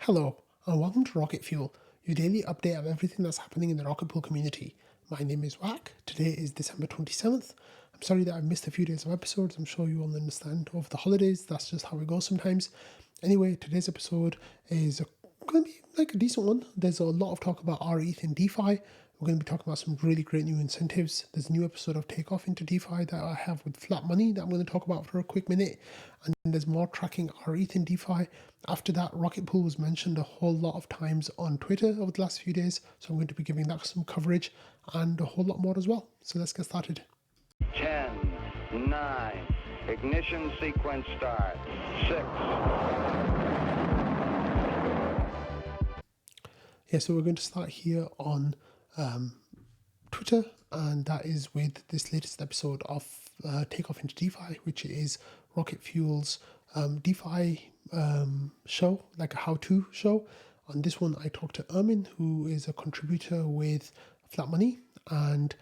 Hello, and welcome to Rocket Fuel, your daily update of everything that's happening in the Rocket Pool community. My name is Wack. Today is December 27th. I'm sorry that I've missed a few days of episodes. I'm sure you all understand over the holidays. That's just how it goes sometimes. Anyway, today's episode is going to be like a decent one. There's a lot of talk about rETH and DeFi. We're going to be talking about some really great new incentives. There's a new episode of Takeoff into DeFi that I have with Flat Money that I'm going to talk about for a quick minute. And then there's more tracking rETH and DeFi. After that, Rocket Pool was mentioned a whole lot of times on Twitter over the last few days. So I'm going to be giving that some coverage and a whole lot more as well. So let's get started. 10, 9, ignition sequence start, 6. Yeah, so we're going to start here on Twitter, and that is with this latest episode of Takeoff into DeFi, which is Rocket Fuel's DeFi show, like a how-to show. On this one, I talked to Ermin, who is a contributor with Flat Money, and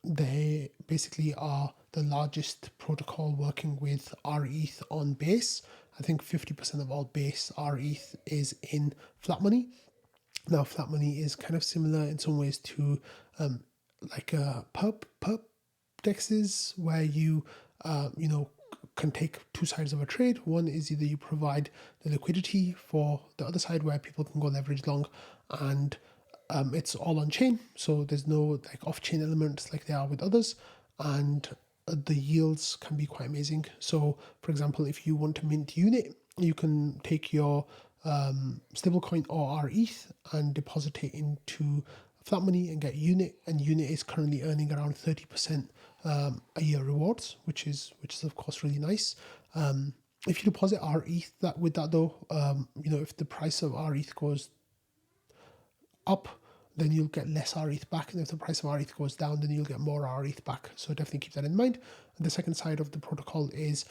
they basically are the largest protocol working with rETH on Base. I think 50% of all Base rETH is in Flat Money. Now, Flat Money is kind of similar in some ways to like perp dexes, where you can take two sides of a trade. One is either you provide the liquidity for the other side where people can go leverage long, and it's all on chain, so there's no like off chain elements like there are with others, and the yields can be quite amazing. So, for example, if you want to mint unit, you can take your stablecoin or rETH and deposit it into Flat Money and get unit, and unit is currently earning around 30% a year rewards, which is of course really nice. If you deposit rETH with that though, if the price of rETH goes up, then you'll get less rETH back, and if the price of rETH goes down, then you'll get more rETH back. So definitely keep that in mind. And the second side of the protocol is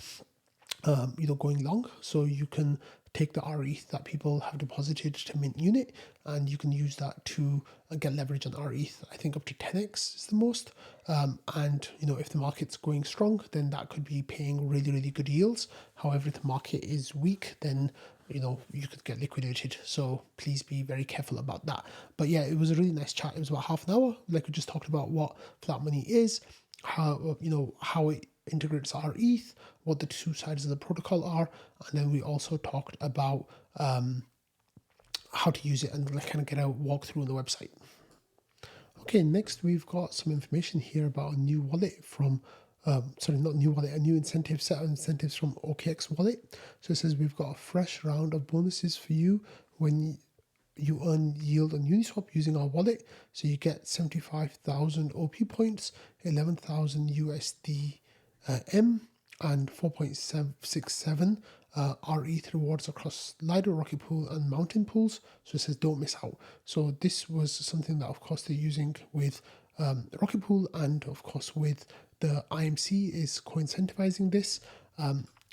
going long, so you can take the rETH that people have deposited to mint unit, and you can use that to get leverage on rETH. I think up to 10x is the most. And if the market's going strong, then that could be paying really, really good yields. However, if the market is weak, then you could get liquidated. So please be very careful about that. But yeah, it was a really nice chat. It was about half an hour. Like, we just talked about what Flat Money is, how it integrates rETH, what the two sides of the protocol are, and then we also talked about how to use it and kind of get a walkthrough on the website. Okay, next we've got some information here about a new wallet from, not new wallet, a new incentive, set of incentives from OKX Wallet. So it says we've got a fresh round of bonuses for you when you earn yield on Uniswap using our wallet. So you get 75,000 OP points, 11,000 USD M, and 4.67 rETH rewards across Lido, Rocket Pool, and Mountain Pools. So it says don't miss out. So this was something that, of course, they're using with Rocket Pool, and of course with the IMC is co-incentivizing this.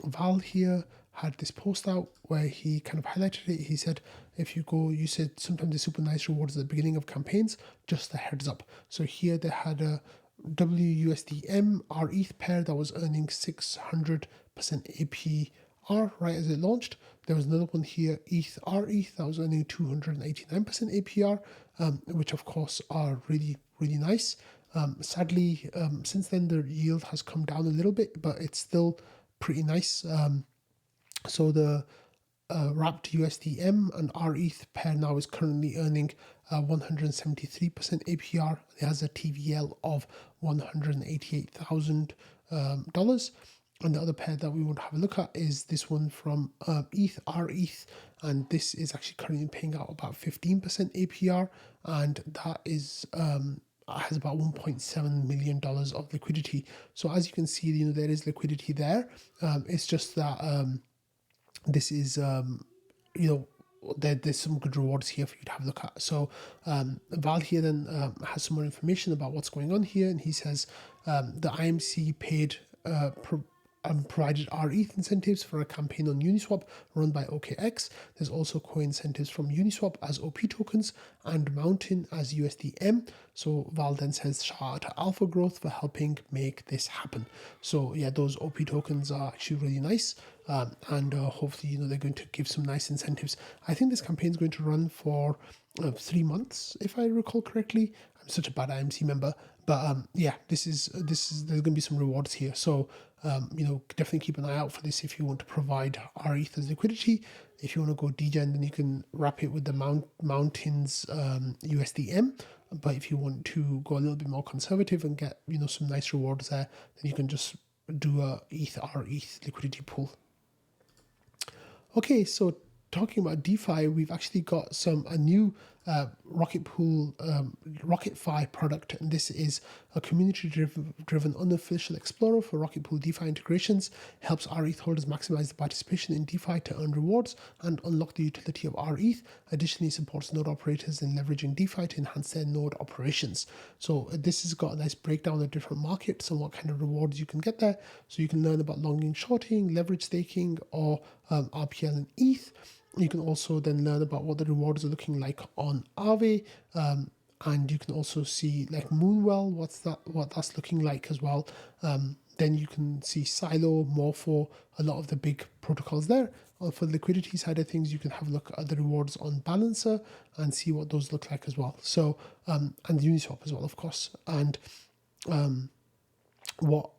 Val here had this post out where he kind of highlighted it. He said, you said sometimes the super nice rewards at the beginning of campaigns, just a heads up. So here they had a WUSDM rETH pair that was earning 600% APR right as it launched. There was another one here, ETH rETH, that was earning 289% APR, which of course are really, really nice. Sadly, since then the yield has come down a little bit, but it's still pretty nice. So the wrapped USDM and rETH pair now is currently earning 173% APR. It has a TVL of $188,000. And the other pair that we want to have a look at is this one from ETH rETH, and this is actually currently paying out about 15% APR, and that is has about $1.7 million of liquidity. So as you can see, there is liquidity there. It's just that this is there's some good rewards here for you to have a look at. So Val here then has some more information about what's going on here, and he says the IMC paid provided rETH incentives for a campaign on Uniswap run by OKX. There's also co-incentives from Uniswap as OP tokens and Mountain as USDM. So Val then says shout out to Alpha Growth for helping make this happen. So yeah, those OP tokens are actually really nice. And hopefully, they're going to give some nice incentives. I think this campaign is going to run for 3 months, if I recall correctly. I'm such a bad IMC member, but yeah, this is there's going to be some rewards here. So definitely keep an eye out for this if you want to provide rETH as liquidity. If you want to go degen, then you can wrap it with the Mountains USDM. But if you want to go a little bit more conservative and get some nice rewards there, then you can just do a rETH liquidity pool. Okay, so talking about DeFi, we've actually got a new Rocket Pool, rETH product, and this is a community-driven unofficial explorer for Rocket Pool DeFi integrations. Helps rETH holders maximize the participation in DeFi to earn rewards and unlock the utility of rETH. Additionally, supports node operators in leveraging DeFi to enhance their node operations. So this has got a nice breakdown of different markets and what kind of rewards you can get there. So you can learn about longing, shorting, leverage staking, or RPL and ETH. You can also then learn about what the rewards are looking like on Aave, and you can also see like Moonwell, what that's looking like as well. Then you can see Silo, Morpho, a lot of the big protocols there. For the liquidity side of things, you can have a look at the rewards on Balancer and see what those look like as well. So and Uniswap as well, of course. And what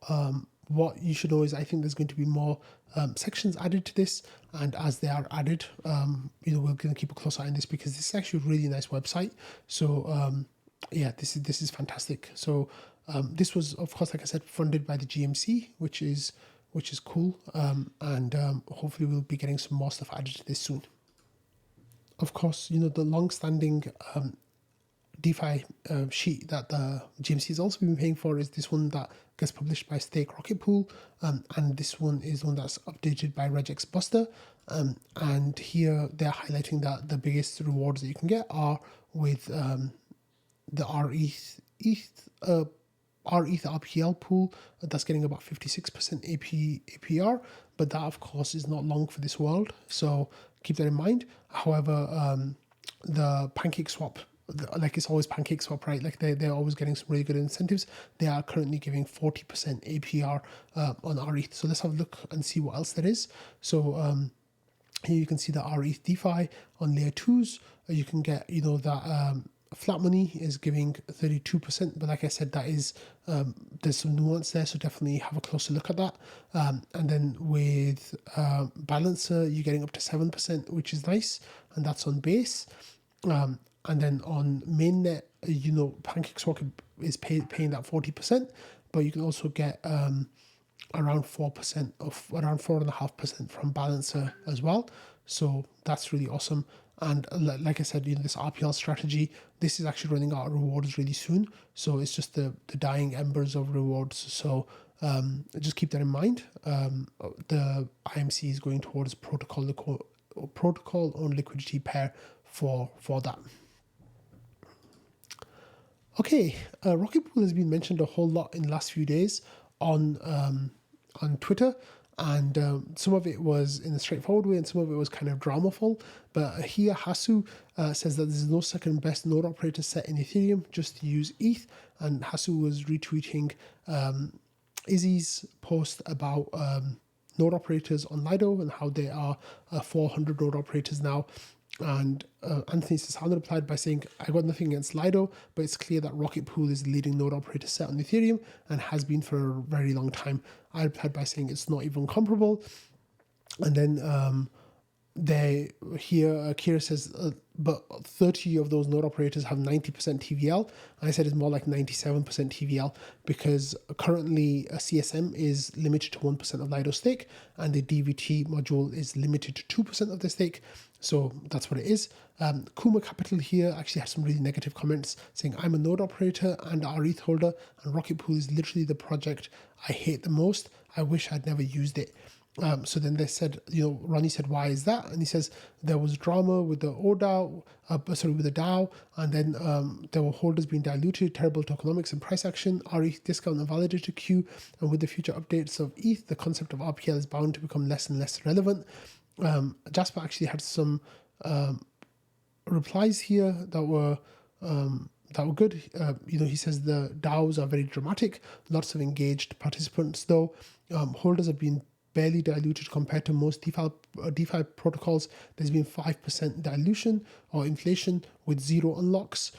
you should know is I think there's going to be more sections added to this, and as they are added, we're going to keep a close eye on this because this is actually a really nice website. So yeah, this is fantastic. So this was, of course, like I said, funded by the GMC, which is cool, and hopefully we'll be getting some more stuff added to this soon. Of course, the long-standing DeFi sheet that the GMC has also been paying for is this one that gets published by Stake Rocket Pool, and this one is one that's updated by Regex Buster. And here they're highlighting that the biggest rewards that you can get are with the rETH RPL pool that's getting about 56% APR, but that of course is not long for this world, so keep that in mind. However, the PancakeSwap, like it's always PancakeSwap, right? Like they're always getting some really good incentives. They are currently giving 40% APR on rETH. So let's have a look and see what else there is. So here you can see the rETH DeFi on layer 2s. You can get, that flat money is giving 32%, but like I said, that is there's some nuance there, so definitely have a closer look at that. And then with Balancer, you're getting up to 7%, which is nice, and that's on base. And then on mainnet, PancakeSwap is paying that 40%, but you can also get around 4.5% from Balancer as well. So that's really awesome. And like I said, this RPL strategy, this is actually running out of rewards really soon. So it's just the dying embers of rewards. So just keep that in mind. The IMC is going towards protocol on liquidity pair for that. Okay, Rocket Pool has been mentioned a whole lot in the last few days on Twitter, and some of it was in a straightforward way and some of it was kind of dramaful. But here Hasu says that there's no second best node operator set in Ethereum, just to use ETH, and Hasu was retweeting Izzy's post about node operators on Lido and how there are 400 node operators now. And Anthony Sisano replied by saying, I got nothing against Lido, but it's clear that Rocket Pool is the leading node operator set on Ethereum and has been for a very long time. I replied by saying it's not even comparable. And then Kira says, but 30 of those node operators have 90% TVL. And I said it's more like 97% TVL because kuma a CSM is limited to 1% of Lido stake and the DVT module is limited to 2% of the stake. So that's what it is. Kuma Capital here actually has some really negative comments saying, I'm a node operator and a rETH holder, and Rocket Pool is literally the project I hate the most. I wish I'd never used it. So then they said, Ronnie said, why is that? And he says there was drama with the with the DAO, and then there were holders being diluted, terrible tokenomics and price action, rETH discount and validator queue, and with the future updates of ETH, the concept of RPL is bound to become less and less relevant. Jasper actually had some replies here that were good. He says the DAOs are very dramatic, lots of engaged participants, though holders have been barely diluted compared to most DeFi protocols. There's been 5% dilution or inflation with zero unlocks.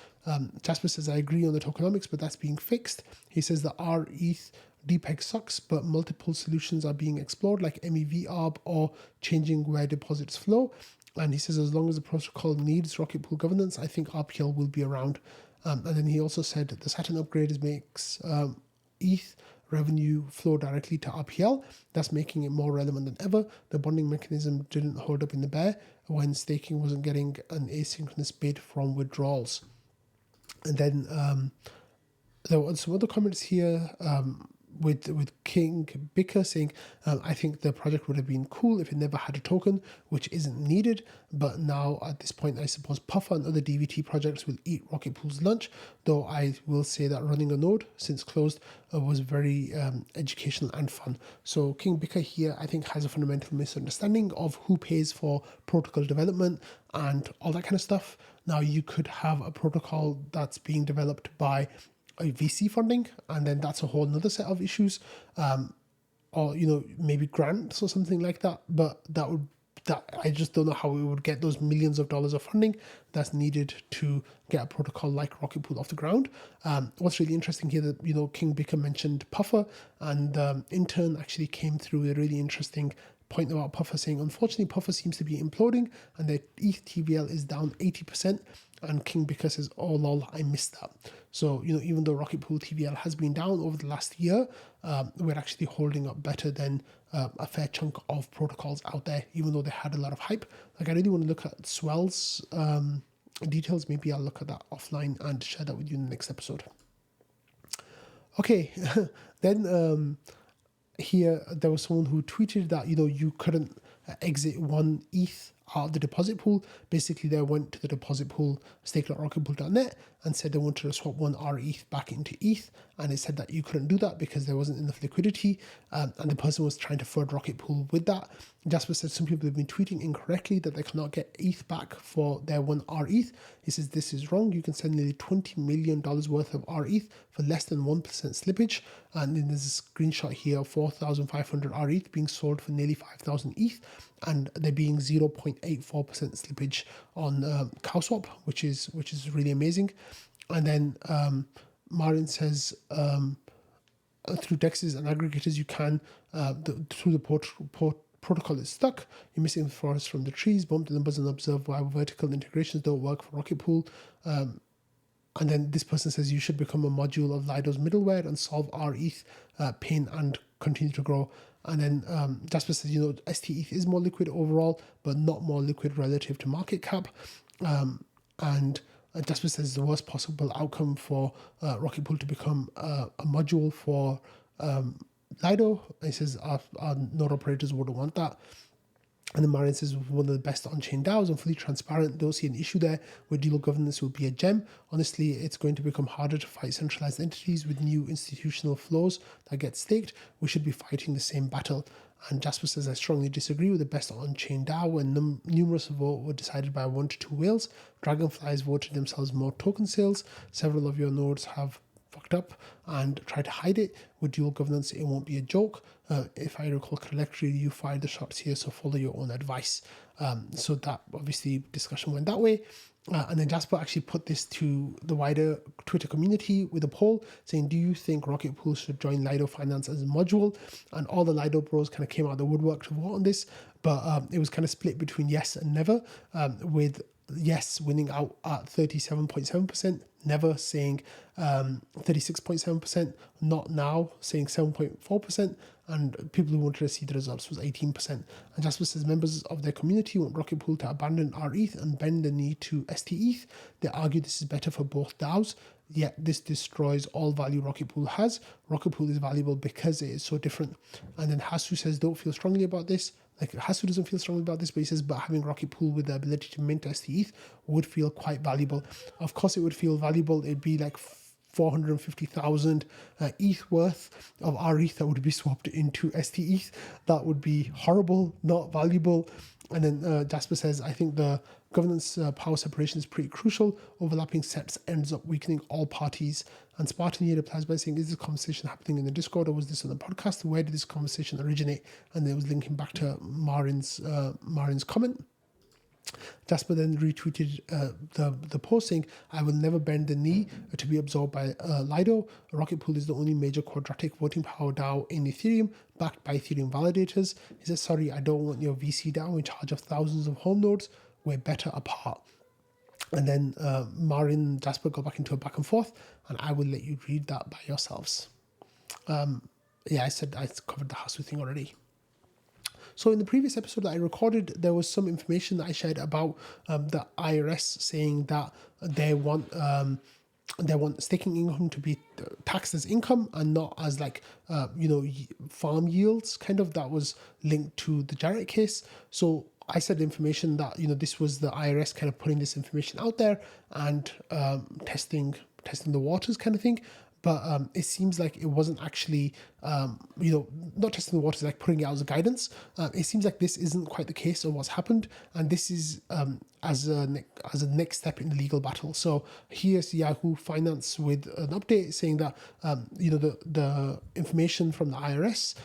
Jasper says, I agree on the tokenomics, but that's being fixed. He says the rETH DPEG sucks, but multiple solutions are being explored, like MEV ARB or changing where deposits flow. And he says, as long as the protocol needs Rocket Pool governance, I think RPL will be around. And then he also said the Saturn upgrade makes ETH revenue flow directly to RPL. That's making it more relevant than ever. The bonding mechanism didn't hold up in the bear when staking wasn't getting an asynchronous bid from withdrawals. And then there were some other comments here with King Bicker saying, I think the project would have been cool if it never had a token, which isn't needed. But now at this point, I suppose Puffer and other DVT projects will eat Rocket Pool's lunch, though I will say that running a node since closed was very educational and fun. So King Bicker here, I think, has a fundamental misunderstanding of who pays for protocol development and all that kind of stuff. Now, you could have a protocol that's being developed by a VC funding, and then that's a whole nother set of issues, or maybe grants or something like that. But that I just don't know how we would get those millions of dollars of funding that's needed to get a protocol like Rocket Pool off the ground. What's really interesting here that King Bicker mentioned Puffer, and Intern actually came through with a really interesting point about Puffer, saying unfortunately Puffer seems to be imploding and the ETH TVL is down 80%, and King Bicker says, oh lol, I missed that. So even though Rocket Pool TVL has been down over the last year, we're actually holding up better than a fair chunk of protocols out there, even though they had a lot of hype. Like, I really want to look at Swell's details. Maybe I'll look at that offline and share that with you in the next episode. Okay, then here there was someone who tweeted that you couldn't exit one ETH out of the deposit pool. Basically, they went to the deposit pool, stake.rocketpool.net, and said they wanted to swap one rETH back into ETH, and it said that you couldn't do that because there wasn't enough liquidity, and the person was trying to flood Rocket Pool with that. Jasper said some people have been tweeting incorrectly that they cannot get ETH back for their one rETH. He says this is wrong. You can send nearly $20 million worth of rETH for less than 1% slippage, and then there's a screenshot here of 4,500 rETH being sold for nearly 5,000 ETH, and there being 0.84% slippage on CowSwap, which is really amazing. And then Marin says through DEXs and aggregators you can through the protocol is stuck. You're missing the forest from the trees. Bump the numbers and observe why vertical integrations don't work for Rocket Pool. And then this person says you should become a module of Lido's middleware and solve rETH pain and continue to grow. And then Jasper says, STETH is more liquid overall, but not more liquid relative to market cap. And Jasper says the worst possible outcome for Rocket Pool to become a module for Lido. He says our node operators wouldn't want that. And then Marian says one of the best on-chain DAOs and fully transparent. Don't see an issue there where dealer governance will be a gem. Honestly, it's going to become harder to fight centralized entities with new institutional flows that get staked. We should be fighting the same battle. And Jasper says, I strongly disagree with the best on-chain DAO when numerous votes were decided by 1 to 2 whales. Dragonflies voted themselves more token sales. Several of your nodes have fucked up and try to hide it. With dual governance, it won't be a joke. If I recall correctly, you fired the shots here, so follow your own advice. So that obviously discussion went that way. And then Jasper actually put this to the wider Twitter community with a poll saying, do you think Rocket Pool should join Lido Finance as a module? And all the Lido bros kind of came out of the woodwork to vote on this, but it was kind of split between yes and never, with yes winning out at 37.7%, never saying 36.7%, not now saying 7.4%, and people who wanted to see the results was 18%. And Jasper says members of their community want Rocket Pool to abandon rETH and bend the knee to stETH. They argue this is better for both DAOs, yet this destroys all value Rocket Pool has. Rocket Pool is valuable because it is so different. And then Hasu says, don't feel strongly about this. Like, Hasu doesn't feel strongly about this, but he says, but having Rocket Pool with the ability to mint stETH would feel quite valuable. Of course, it would feel valuable. It'd be like 450,000 ETH worth of rETH that would be swapped into stETH. That would be horrible, not valuable. And then Jasper says, I think the governance power separation is pretty crucial. Overlapping sets ends up weakening all parties. And Spartan here replies by saying, is this conversation happening in the Discord or was this on the podcast? Where did this conversation originate? And it was linking back to Marin's comment. Jasper then retweeted the post saying, I will never bend the knee to be absorbed by Lido. Rocket Pool is the only major quadratic voting power DAO in Ethereum, backed by Ethereum validators. He says, sorry, I don't want your VC DAO in charge of thousands of home nodes. We're better apart. And then Marin and Jasper go back into a back and forth, and I will let you read that by yourselves. I said I covered the Hasu thing already. So in the previous episode that I recorded, there was some information that I shared about the IRS saying that they want staking income to be taxed as income and not as like farm yields. Kind of that was linked to the Jarrett case. So I said information that this was the IRS kind of putting this information out there and testing the waters kind of thing. But it seems like it wasn't actually, not testing the waters, like putting it out as a guidance. It seems like this isn't quite the case of what's happened. And this is as a next step in the legal battle. So here's Yahoo Finance with an update saying that, the information from the IRS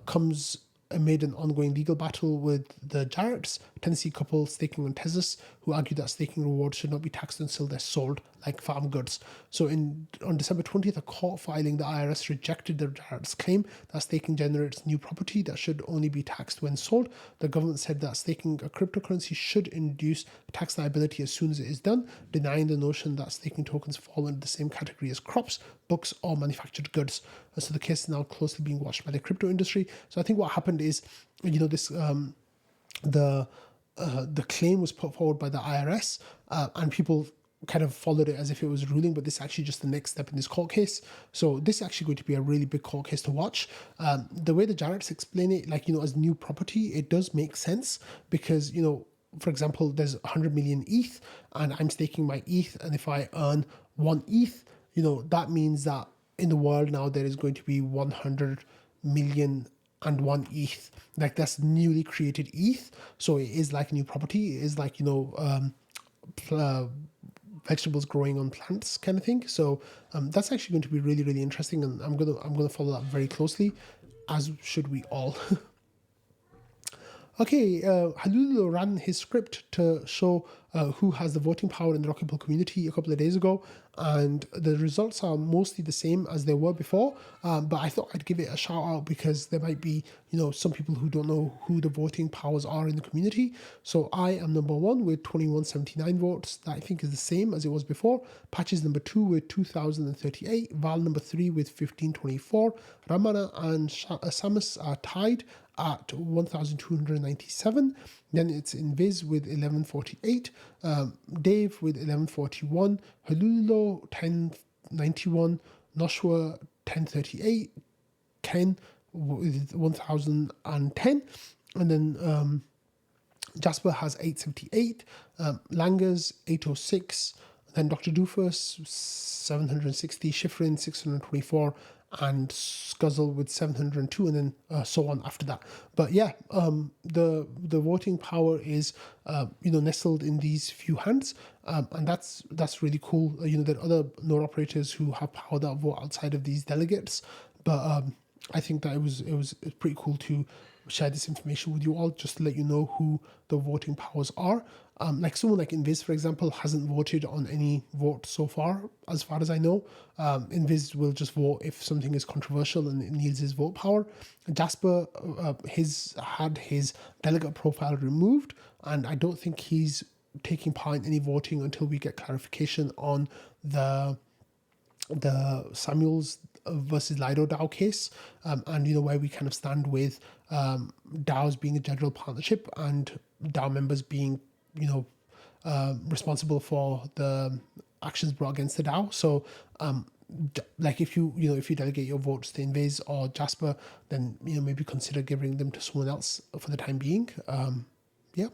comes amid an ongoing legal battle with the Jarretts, Tennessee couple staking on Tezos, who argue that staking rewards should not be taxed until they're sold like farm goods. So on December 20th, a court filing, the IRS rejected the Jarrett's claim that staking generates new property that should only be taxed when sold. The government said that staking a cryptocurrency should induce tax liability as soon as it is done, denying the notion that staking tokens fall into the same category as crops, books, or manufactured goods. So the case is now closely being watched by the crypto industry. So I think what happened is, this the claim was put forward by the IRS, and people kind of followed it as if it was ruling, but this is actually just the next step in this court case. So this is actually going to be a really big court case to watch. The way the Jarretts explain it, as new property, it does make sense because, for example, there's 100 million ETH and I'm staking my ETH, and if I earn 1 ETH, that means that in the world now there is going to be 100 million and 1 ETH. Like, that's newly created ETH. So it is like new property. It is like, vegetables growing on plants kind of thing. So that's actually going to be really, really interesting, and I'm gonna follow that very closely, as should we all. Okay, Halulu ran his script to show who has the voting power in the Rocket Pool community a couple of days ago, and the results are mostly the same as they were before, but I thought I'd give it a shout out because there might be, some people who don't know who the voting powers are in the community. So I am number 1 with 2179 votes. That I think is the same as it was before. Patch is number 2 with 2038. Val number 3 with 1524. Ramana and Samus are tied at 1,297. Then it's Invis with 1148, Dave with 1141, Halululo 1091, Noshua 1038, Ken with 1,010, and then Jasper has 878, Langers 806, then Dr. Doofus 760, Schifrin 624, and Scuzzle with 702, and then so on after that. But yeah, the voting power is nestled in these few hands, and that's really cool. There are other node operators who have power that vote outside of these delegates, but I think that it was pretty cool to share this information with you all, just to let you know who the voting powers are. Like someone like Invis, for example, hasn't voted on any vote so far as I know. Invis will just vote if something is controversial and it needs his vote power. Jasper had his delegate profile removed, and I don't think he's taking part in any voting until we get clarification on the Samuels versus Lido DAO case, and where we kind of stand with DAOs being a general partnership and DAO members being responsible for the actions brought against the DAO. So like if you delegate your votes to Invis or Jasper, then maybe consider giving them to someone else for the time being. Yeah.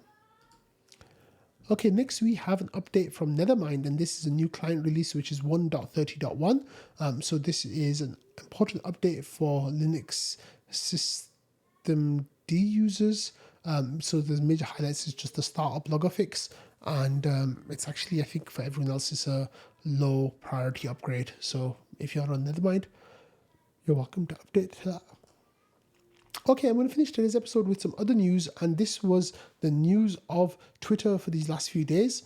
Okay, next we have an update from Nethermind, and this is a new client release, which is 1.30.1. So this is an important update for Linux system D users. So the major highlights is just the startup logger fix, and it's actually, I think for everyone else, it's a low priority upgrade. So if you're on Nethermind, you're welcome to update to that. Okay, I'm going to finish today's episode with some other news, and this was the news of Twitter for these last few days.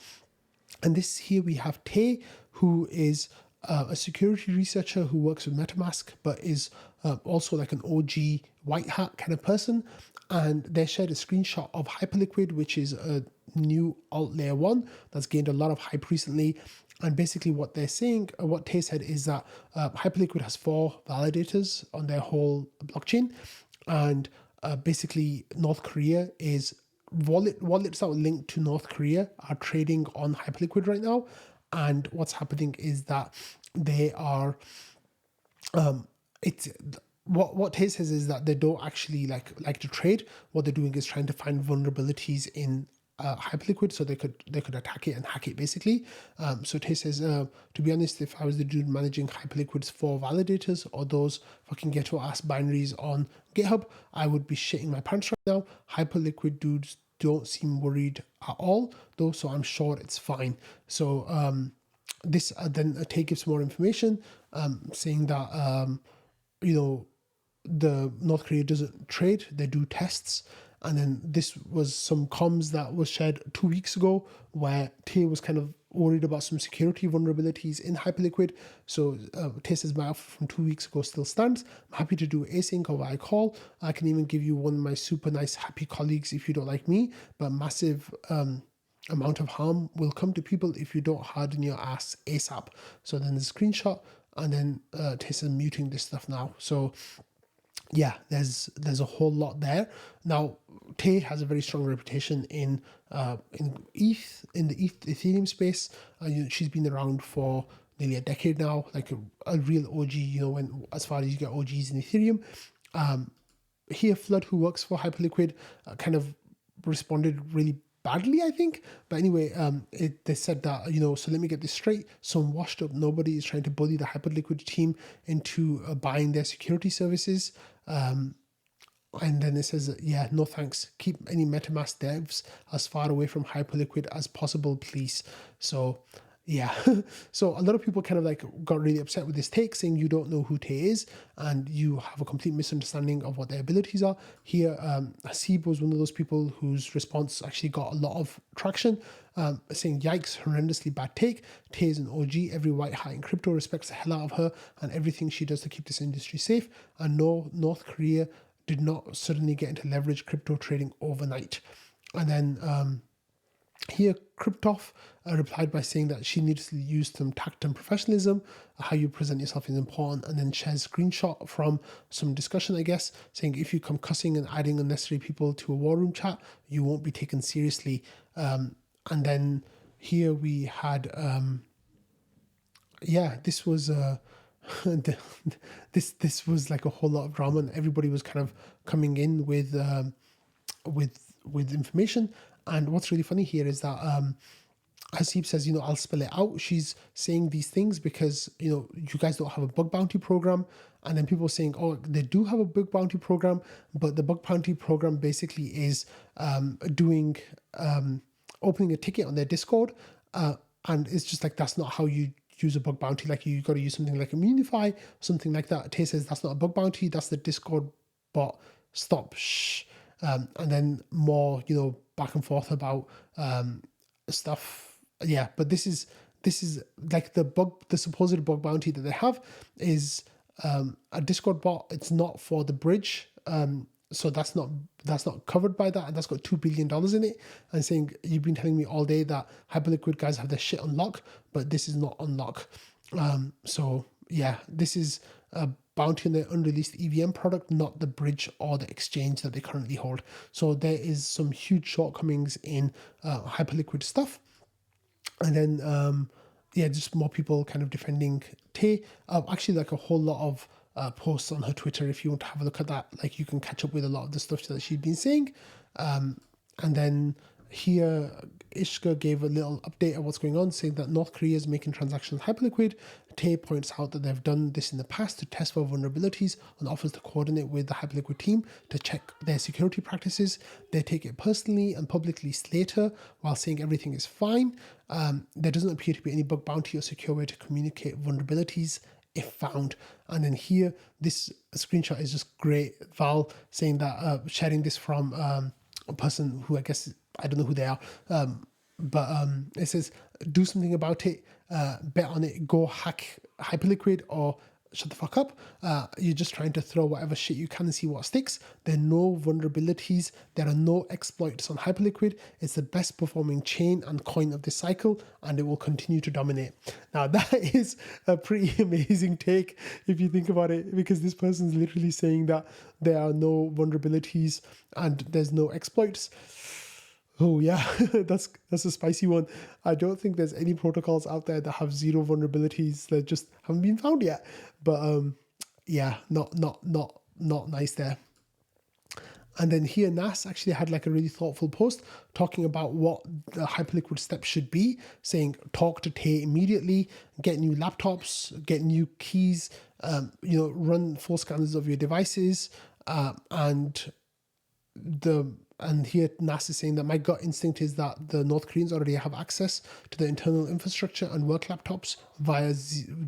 And this here we have Tay, who is a security researcher who works with MetaMask, but is also like an OG white hat kind of person. And they shared a screenshot of Hyperliquid, which is a new alt layer 1 that's gained a lot of hype recently. And basically what they're saying, what Tay said is that Hyperliquid has 4 validators on their whole blockchain. And basically North Korea is wallets that are linked to North Korea are trading on Hyperliquid right now. And what's happening is that they are what Tay says is that they don't actually like to trade. What they're doing is trying to find vulnerabilities in Hyperliquid, so they could attack it and hack it basically. So Tay says, to be honest, if I was the dude managing Hyperliquid's 4 validators or those fucking ghetto ass binaries on GitHub, I would be shitting my pants right now. Hyperliquid dudes don't seem worried at all though, so I'm sure it's fine. So this then Tay gives more information, saying that the North Korea doesn't trade, they do tests. And then this was some comms that was shared 2 weeks ago where Tay was kind of worried about some security vulnerabilities in Hyperliquid. So Tay says my offer from 2 weeks ago still stands. I'm happy to do async or via call. I can even give you one of my super nice happy colleagues if you don't like me, but massive amount of harm will come to people if you don't harden your ass ASAP. So then there's a screenshot, and then Tay says muting this stuff now. So yeah, there's a whole lot there. Now, Tay has a very strong reputation in the Ethereum space. She's been around for nearly a decade now, like a real OG. When as far as you get OGs in Ethereum. Here, Flood, who works for Hyperliquid, kind of responded really badly, I think. But anyway, they said that, so let me get this straight. Some washed up nobody is trying to bully the Hyperliquid team into buying their security services. And then it says, yeah, no thanks. Keep any MetaMask devs as far away from Hyperliquid as possible, please. So yeah, so a lot of people kind of got really upset with this take, saying you don't know who Tay is and you have a complete misunderstanding of what their abilities are. Here, Hasib was one of those people whose response actually got a lot of traction, saying, yikes, horrendously bad take. Tay is an OG. Every white hat in crypto respects the hell out of her and everything she does to keep this industry safe. And no, North Korea did not suddenly get into leverage crypto trading overnight. And then here, Cryptoff replied by saying that she needs to use some tact and professionalism. How you present yourself is important, and then shares a screenshot from some discussion, I guess, saying if you come cussing and adding unnecessary people to a war room chat, you won't be taken seriously. And then here we had, this was this was like a whole lot of drama, and everybody was kind of coming in with information. And what's really funny here is that Hasib says, I'll spell it out. She's saying these things because, you guys don't have a bug bounty program. And then people are saying, oh, they do have a bug bounty program, but the bug bounty program basically is opening a ticket on their Discord. And it's just that's not how you use a bug bounty. You got to use something like Immunify, something like that. Tay says that's not a bug bounty. That's the Discord bot. Stop. Shh. And then more, back and forth about stuff. Yeah, but this is the supposed bug bounty that they have is a Discord bot. It's not for the bridge. so that's not covered by that, and that's got $2 billion in it. And saying, you've been telling me all day that Hyperliquid guys have their shit on lock, but this is not on lock. So yeah, this is a bounty on the unreleased EVM product, not the bridge or the exchange that they currently hold. So there is some huge shortcomings in Hyperliquid stuff. And then yeah, just more people kind of defending Tay. Actually, like a whole lot of posts on her Twitter. If you want to have a look at that, like, you can catch up with a lot of the stuff that she's been saying. And then here, Ishka gave a little update of what's going on, saying that North Korea is making transactions Hyperliquid. Tay points out that they've done this in the past to test for vulnerabilities and offers to coordinate with the Hyperliquid team to check their security practices. They take it personally and publicly slate her while saying everything is fine. There doesn't appear to be any bug bounty or secure way to communicate vulnerabilities if found. And then here, this screenshot is just great. Val saying that, sharing this from a person who I guess, I don't know who they are, but it says, do something about it, bet on it, go hack Hyperliquid or shut the fuck up. You're just trying to throw whatever shit you can and see what sticks. There are no vulnerabilities. There are no exploits on Hyperliquid. It's the best performing chain and coin of this cycle, and it will continue to dominate. Now, that is a pretty amazing take if you think about it, because this person's literally saying that there are no vulnerabilities and there's no exploits. Oh yeah, that's a spicy one. I don't think there's any protocols out there that have zero vulnerabilities that just haven't been found yet. But yeah, not nice there. And then here, Nas actually had like a really thoughtful post talking about what the Hyperliquid steps should be, saying talk to Tay immediately, get new laptops, get new keys, run full scanners of your devices, and here Nas is saying that my gut instinct is that the North Koreans already have access to the internal infrastructure and work laptops via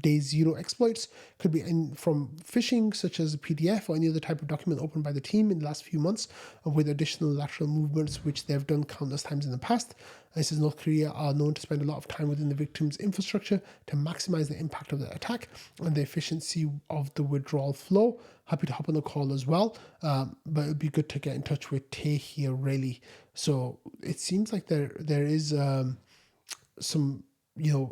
day zero exploits. Could be from phishing, such as a PDF or any other type of document opened by the team in the last few months, with additional lateral movements, which they've done countless times in the past. And it says North Korea are known to spend a lot of time within the victim's infrastructure to maximize the impact of the attack and the efficiency of the withdrawal flow. Happy to hop on the call as well, but it would be good to get in touch with Tay here, really. So it seems like there is some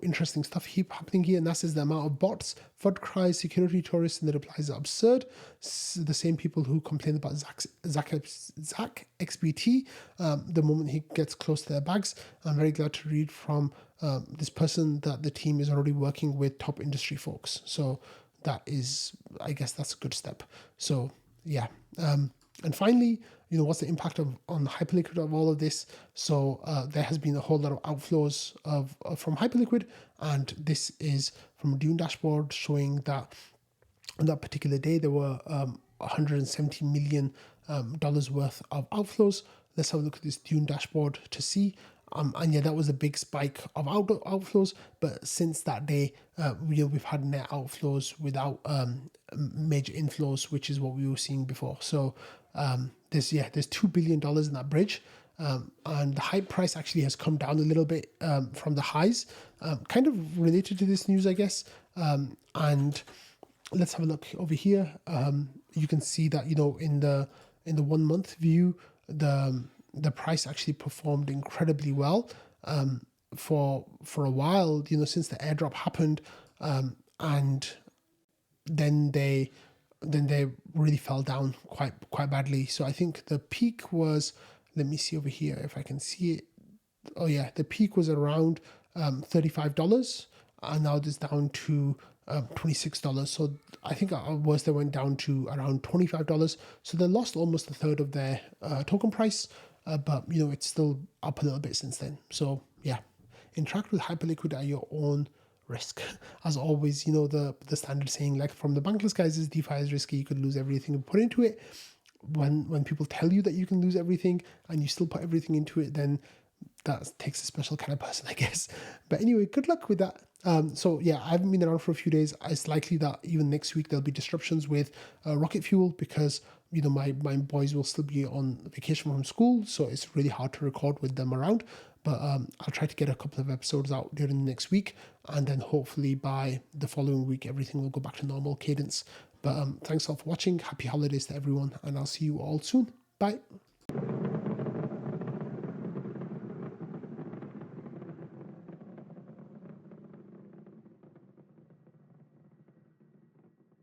interesting stuff happening here, and that is the amount of bots, FUD cries, security tourists, and the replies are absurd. The same people who complain about Zach XBT the moment he gets close to their bags. I'm very glad to read from this person that the team is already working with top industry folks. So that is, I guess that's a good step. So yeah. And finally, what's the impact on Hyperliquid of all of this? So there has been a whole lot of outflows from Hyperliquid, and this is from a Dune dashboard showing that on that particular day there were $170 million worth of outflows. Let's have a look at this Dune dashboard to see. And yeah, that was a big spike of outflows. But since that day, we've had net outflows without major inflows, which is what we were seeing before. So there's $2 billion in that bridge. And the hype price actually has come down a little bit from the highs, kind of related to this news, I guess. And let's have a look over here. You can see that, in the 1 month view, the price actually performed incredibly well for a while, since the airdrop happened, and then they really fell down quite badly. So I think the peak was, let me see over here if I can see it. Oh yeah, the peak was around $35, and now it's down to $26. So I think at worst they went down to around $25. So they lost almost a third of their token price. But it's still up a little bit since then. So yeah, interact with Hyperliquid at your own risk. As always, the standard saying, like from the bankless guys, is DeFi is risky. You could lose everything you put into it. When people tell you that you can lose everything and you still put everything into it, then that takes a special kind of person, I guess. But anyway, good luck with that. So yeah, I haven't been around for a few days. It's likely that even next week there'll be disruptions with Rocket Fuel, because my boys will still be on vacation from school, so it's really hard to record with them around. But I'll try to get a couple of episodes out during the next week, and then hopefully by the following week everything will go back to normal cadence. But thanks all for watching. Happy holidays to everyone, and I'll see you all soon. Bye.